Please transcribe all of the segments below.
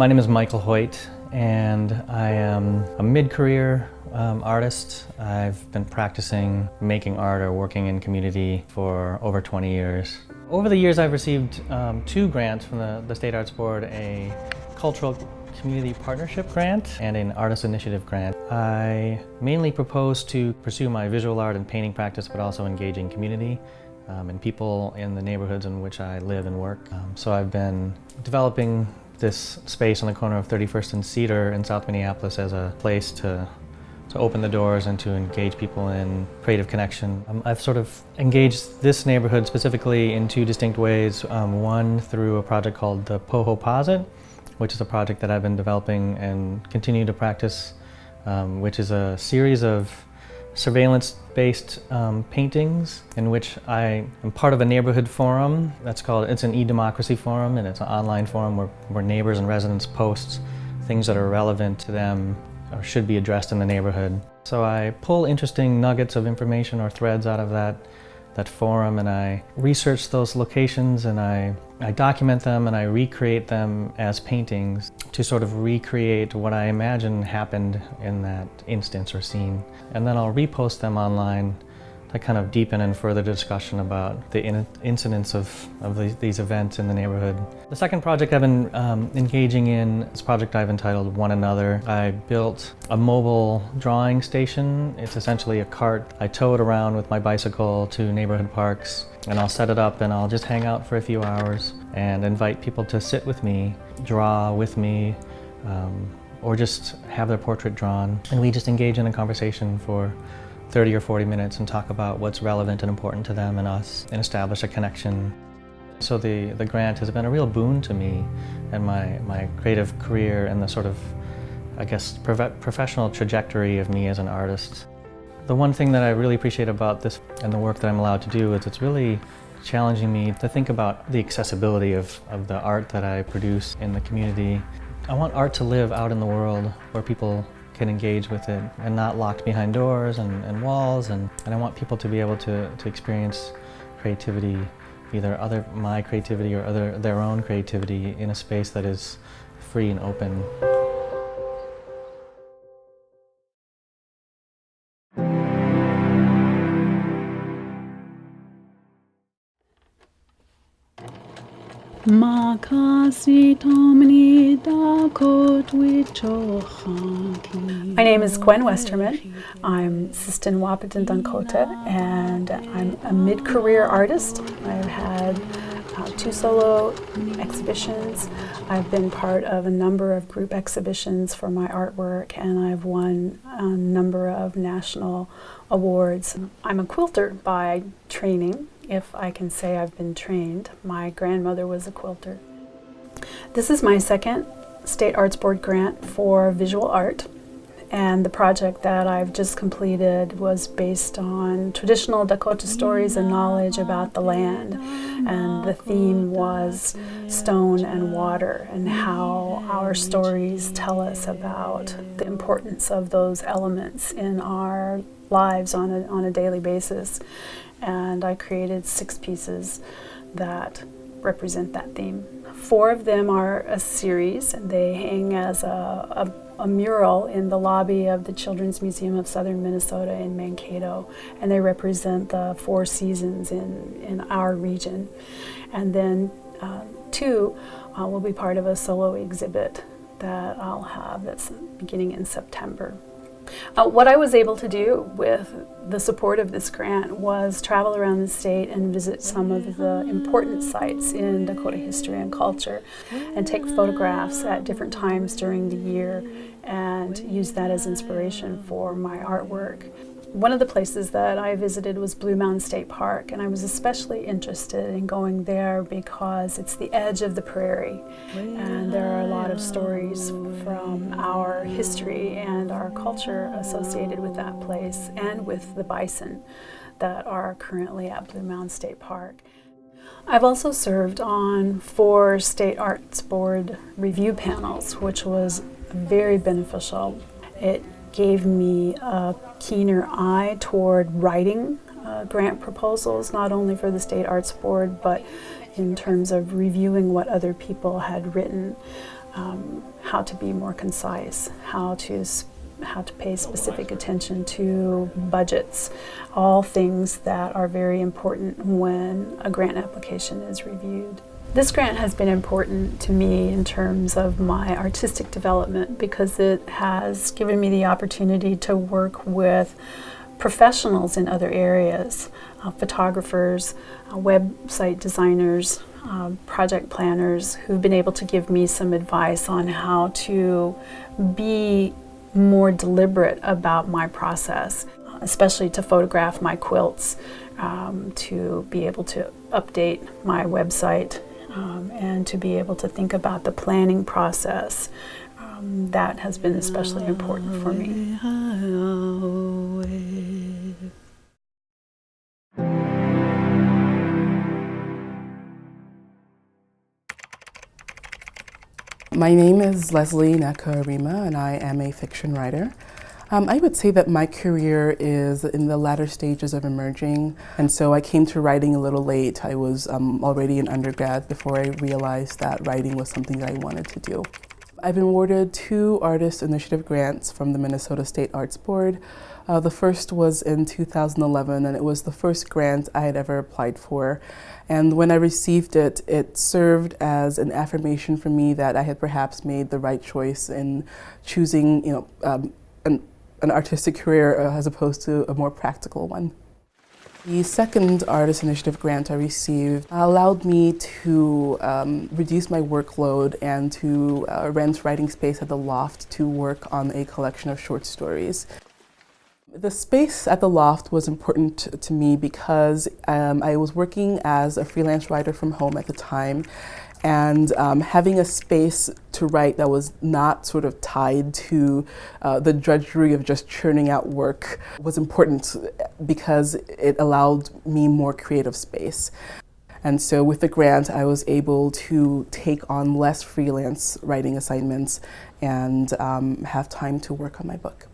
My name is Michael Hoyt, and I am a mid-career artist. I've been practicing making art or working in community for over 20 years. Over the years, I've received 2 grants from the State Arts Board, a Cultural Community Partnership Grant and an Artist Initiative Grant. I mainly propose to pursue my visual art and painting practice, but also engaging community and people in the neighborhoods in which I live and work. So I've been developing this space on the corner of 31st and Cedar in South Minneapolis as a place to open the doors and to engage people in creative connection. I've sort of engaged this neighborhood specifically in 2 distinct ways. One through a project called the Pohoposit, which is a project that I've been developing and continue to practice, which is a series of surveillance-based paintings in which I am part of a neighborhood forum. It's an e-democracy forum, and it's an online forum where neighbors and residents post things that are relevant to them or should be addressed in the neighborhood. So I pull interesting nuggets of information or threads out of that forum, and I research those locations, and I document them, and I recreate them as paintings to sort of recreate what I imagine happened in that instance or scene. And then I'll repost them online to kind of deepen and further discussion about the incidents of these events in the neighborhood. The second project I've been engaging in is a project I've entitled One Another. I built a mobile drawing station. It's essentially a cart. I tow it around with my bicycle to neighborhood parks, and I'll set it up and I'll just hang out for a few hours and invite people to sit with me, draw with me, or just have their portrait drawn. And we just engage in a conversation for 30 or 40 minutes and talk about what's relevant and important to them and us and establish a connection. So the grant has been a real boon to me and my creative career and the sort of, I guess, professional trajectory of me as an artist. The one thing that I really appreciate about this and the work that I'm allowed to do is it's really challenging me to think about the accessibility of the art that I produce in the community. I want art to live out in the world where people can engage with it and not locked behind doors and walls, and I want people to be able to experience creativity, either my creativity or their own creativity in a space that is free and open. My name is Gwen Westerman. I'm Sistin Wapitan Dankota, and I'm a mid-career artist. I've had 2 solo exhibitions. I've been part of a number of group exhibitions for my artwork, and I've won a number of national awards. I'm a quilter by training, if I can say I've been trained. My grandmother was a quilter. This is my second State Arts Board grant for visual art, and the project that I've just completed was based on traditional Dakota stories and knowledge about the land, and the theme was stone and water and how our stories tell us about the importance of those elements in our lives on a daily basis. And I created 6 pieces that represent that theme. 4 of them are a series, and they hang as a mural in the lobby of the Children's Museum of Southern Minnesota in Mankato, and they represent the 4 seasons in our region. And then 2 will be part of a solo exhibit that I'll have that's beginning in September. What I was able to do with the support of this grant was travel around the state and visit some of the important sites in Dakota history and culture and take photographs at different times during the year and use that as inspiration for my artwork. One of the places that I visited was Blue Mountain State Park, and I was especially interested in going there because it's the edge of the prairie, and there are a lot of stories from our history and our culture associated with that place and with the bison that are currently at Blue Mountain State Park. I've also served on 4 State Arts Board review panels, which was very beneficial. It gave me a keener eye toward writing grant proposals, not only for the State Arts Board, but in terms of reviewing what other people had written. how to be more concise, how to pay specific attention to budgets, all things that are very important when a grant application is reviewed. This grant has been important to me in terms of my artistic development because it has given me the opportunity to work with professionals in other areas, photographers, website designers, project planners who've been able to give me some advice on how to be more deliberate about my process, especially to photograph my quilts, to be able to update my website, and to be able to think about the planning process. That has been especially important for me. My name is Lesley Arima, and I am a fiction writer. I would say that my career is in the latter stages of emerging, and so I came to writing a little late. I was already an undergrad before I realized that writing was something that I wanted to do. I've been awarded 2 Artist Initiative grants from the Minnesota State Arts Board. The first was in 2011, and it was the first grant I had ever applied for. And when I received it, it served as an affirmation for me that I had perhaps made the right choice in choosing, an artistic career as opposed to a more practical one. The second Artist Initiative grant I received allowed me to reduce my workload and to rent writing space at the Loft to work on a collection of short stories. The space at the Loft was important to me because I was working as a freelance writer from home at the time, and having a space to write that was not sort of tied to the drudgery of just churning out work was important because it allowed me more creative space. And so with the grant, I was able to take on less freelance writing assignments and have time to work on my book.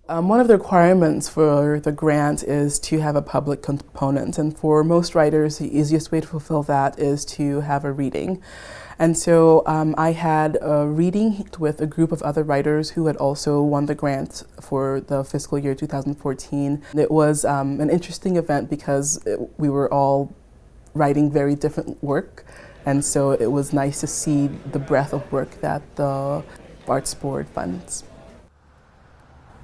One of the requirements for the grant is to have a public component, and for most writers, the easiest way to fulfill that is to have a reading. And so I had a reading with a group of other writers who had also won the grant for the fiscal year 2014. It was an interesting event because we were all writing very different work, and so it was nice to see the breadth of work that the Arts Board funds.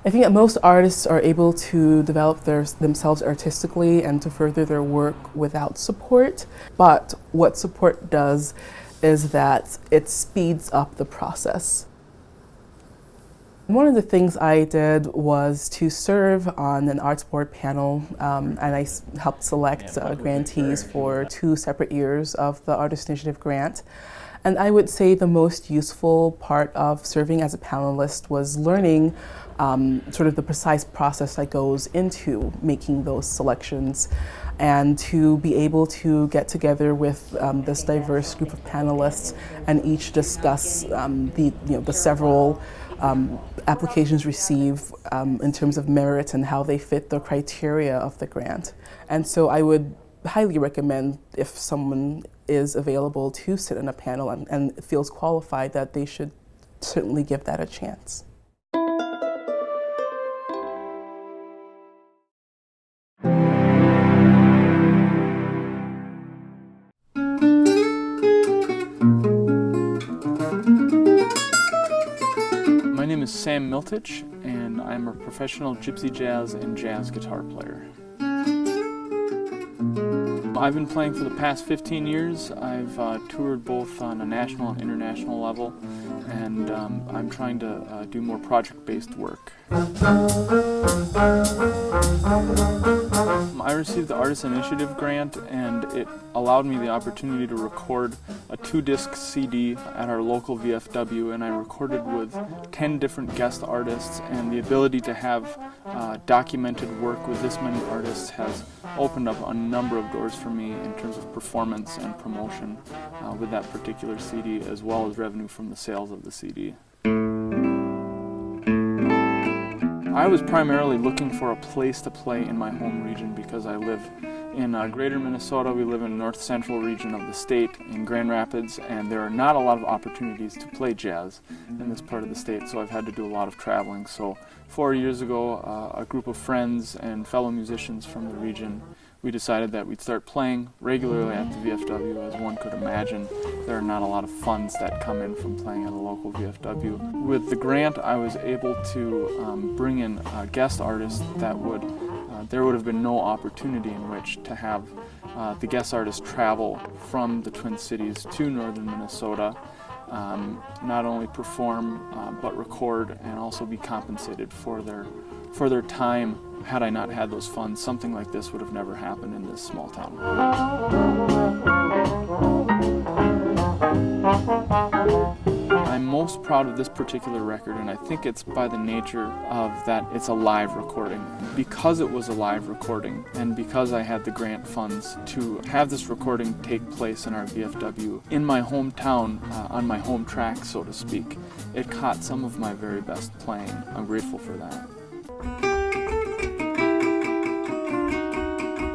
I think that most artists are able to develop themselves artistically and to further their work without support, but what support does is that it speeds up the process. One of the things I did was to serve on an Arts Board panel, and I helped select grantees for 2 separate years of the Artist Initiative grant. And I would say the most useful part of serving as a panelist was learning sort of the precise process that goes into making those selections, and to be able to get together with this diverse group of panelists and each discuss the several applications received in terms of merit and how they fit the criteria of the grant. And so I would highly recommend, if someone is available to sit in a panel and feels qualified, that they should certainly give that a chance. My name is Sam Meltage, and I'm a professional gypsy jazz and jazz guitar player. I've been playing for the past 15 years. I've toured both on a national and international level, and I'm trying to do more project-based work. I received the Artist Initiative grant, and it allowed me the opportunity to record a 2-disc CD at our local VFW, and I recorded with 10 different guest artists, and the ability to have documented work with this many artists has opened up a number of doors for me in terms of performance and promotion with that particular CD, as well as revenue from the sales of the CD. I was primarily looking for a place to play in my home region because I live In greater Minnesota, we live in the north central region of the state in Grand Rapids, and there are not a lot of opportunities to play jazz in this part of the state, so I've had to do a lot of traveling. So 4 years ago, a group of friends and fellow musicians from the region, we decided that we'd start playing regularly at the VFW. As one could imagine, there are not a lot of funds that come in from playing at a local VFW. With the grant, I was able to bring in guest artists that there would have been no opportunity in which to have the guest artists travel from the Twin Cities to northern Minnesota, not only perform but record and also be compensated for their time. Had I not had those funds, something like this would have never happened in this small town. I'm most proud of this particular record, and I think it's by the nature of that it's a live recording. Because it was a live recording, and because I had the grant funds to have this recording take place in our VFW in my hometown, on my home track, so to speak, it caught some of my very best playing. I'm grateful for that.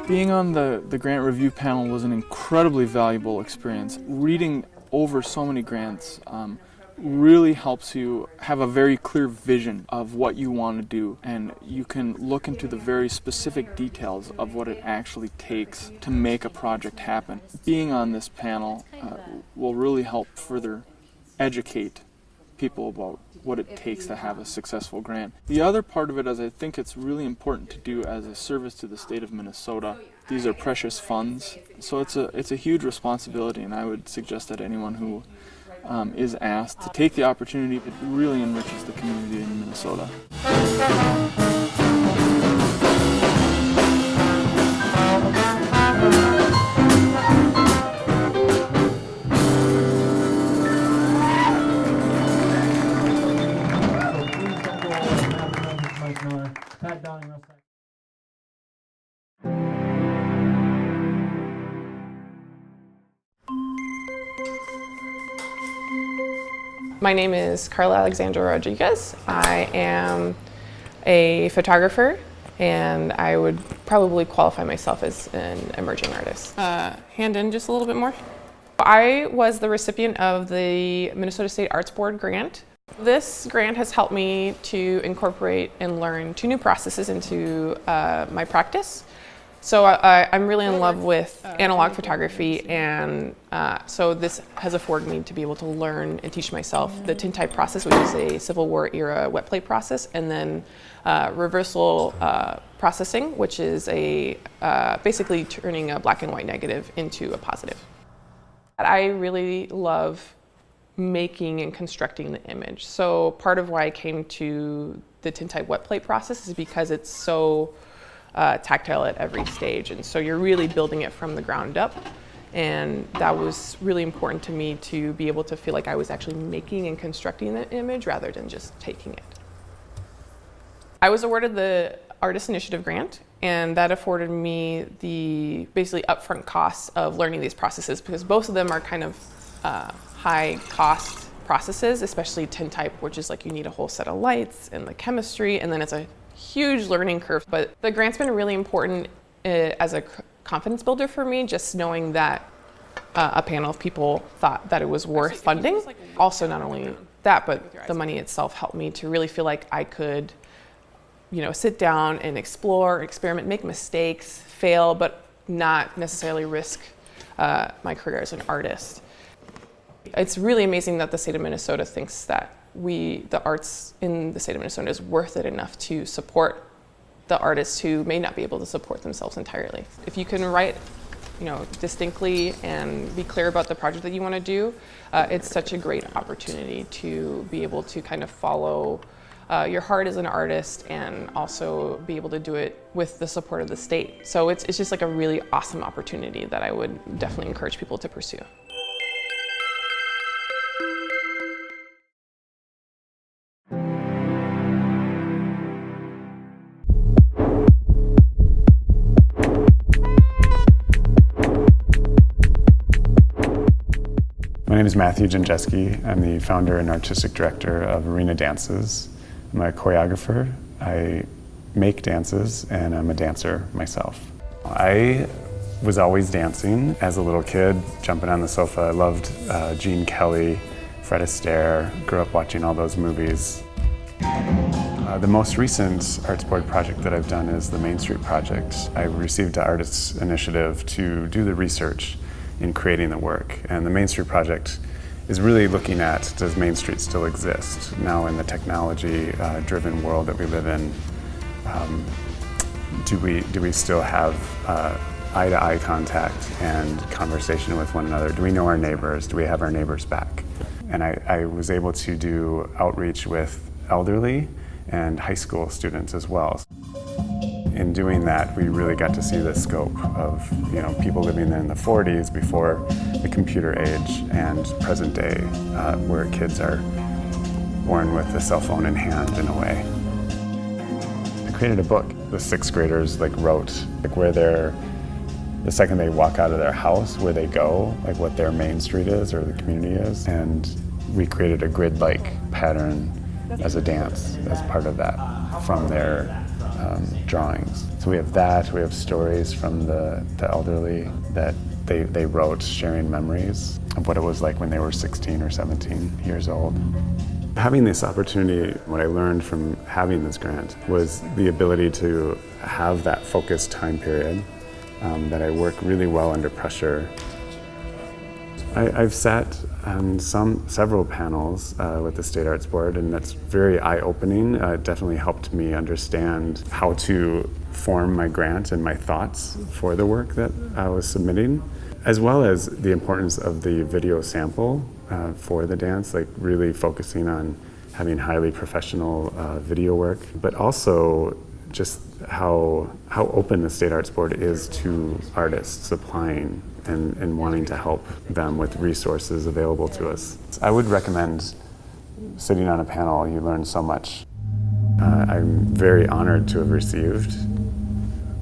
Being on the grant review panel was an incredibly valuable experience. Reading over so many grants really helps you have a very clear vision of what you want to do, and you can look into the very specific details of what it actually takes to make a project happen. Being on this panel will really help further educate people about what it takes to have a successful grant. The other part of it is I think it's really important to do as a service to the state of Minnesota. These are precious funds, so it's a huge responsibility, and I would suggest that anyone who is asked to take the opportunity, it really enriches the community in Minnesota. My name is Carla Rodriguez. I am a photographer, and I would probably qualify myself as an emerging artist. Hand in just a little bit more. I was the recipient of the Minnesota State Arts Board grant. This grant has helped me to incorporate and learn 2 new processes into my practice. So I'm really in love with analog photography, and so this has afforded me to be able to learn and teach myself the tintype process, which is a Civil War era wet plate process, and then reversal processing, which is basically turning a black and white negative into a positive. I really love making and constructing the image. So part of why I came to the tintype wet plate process is because it's so tactile at every stage, and so you're really building it from the ground up, and that was really important to me to be able to feel like I was actually making and constructing the image rather than just taking it. I was awarded the Artist Initiative Grant, and that afforded me the basically upfront costs of learning these processes, because both of them are kind of high cost processes, especially tintype, which is like you need a whole set of lights and the chemistry, and then it's a huge learning curve. But the grant's been really important as a confidence builder for me, just knowing that a panel of people thought that it was worth funding. Also, not only that, but the money itself helped me to really feel like I could, sit down and explore, experiment, make mistakes, fail, but not necessarily risk my career as an artist. It's really amazing that the state of Minnesota thinks that the arts in the state of Minnesota is worth it enough to support the artists who may not be able to support themselves entirely. If you can write, distinctly and be clear about the project that you want to do, it's such a great opportunity to be able to kind of follow your heart as an artist and also be able to do it with the support of the state. So it's just like a really awesome opportunity that I would definitely encourage people to pursue. My name is Jen Jesskey. I'm the founder and artistic director of Arena Dances. I'm a choreographer. I make dances, and I'm a dancer myself. I was always dancing as a little kid, jumping on the sofa. I loved Gene Kelly, Fred Astaire, grew up watching all those movies. The most recent Arts Board project that I've done is the Main Street Project. I received an Artists Initiative to do the research in creating the work. And the Main Street Project is really looking at, does Main Street still exist now in the technology-driven world that we live in? Do we still have eye-to-eye contact and conversation with one another? Do we know our neighbors? Do we have our neighbors back? And I was able to do outreach with elderly and high school students as well. In doing that, we really got to see the scope of people living in the 40s before the computer age and present day, where kids are born with a cell phone in hand in a way. I created a book. The sixth graders wrote where the second they walk out of their house, where they go, what their main street is or the community is, and we created a grid-like pattern as a dance as part of that from their drawings. So we have that, we have stories from the elderly that they wrote, sharing memories of what it was like when they were 16 or 17 years old. Having this opportunity, what I learned from having this grant was the ability to have that focused time period, that I work really well under pressure. I've sat on several panels with the State Arts Board, and that's very eye-opening. It definitely helped me understand how to form my grant and my thoughts for the work that I was submitting, as well as the importance of the video sample for the dance, really focusing on having highly professional video work, but also just how open the State Arts Board is to artists applying and wanting to help them with resources available to us. I would recommend sitting on a panel. You learn so much. I'm very honored to have received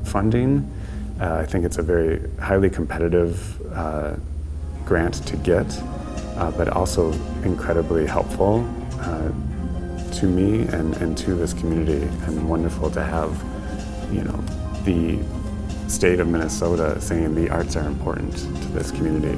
funding. I think it's a very highly competitive grant to get, but also incredibly helpful to me and to this community, and wonderful to have, the state of Minnesota saying the arts are important to this community.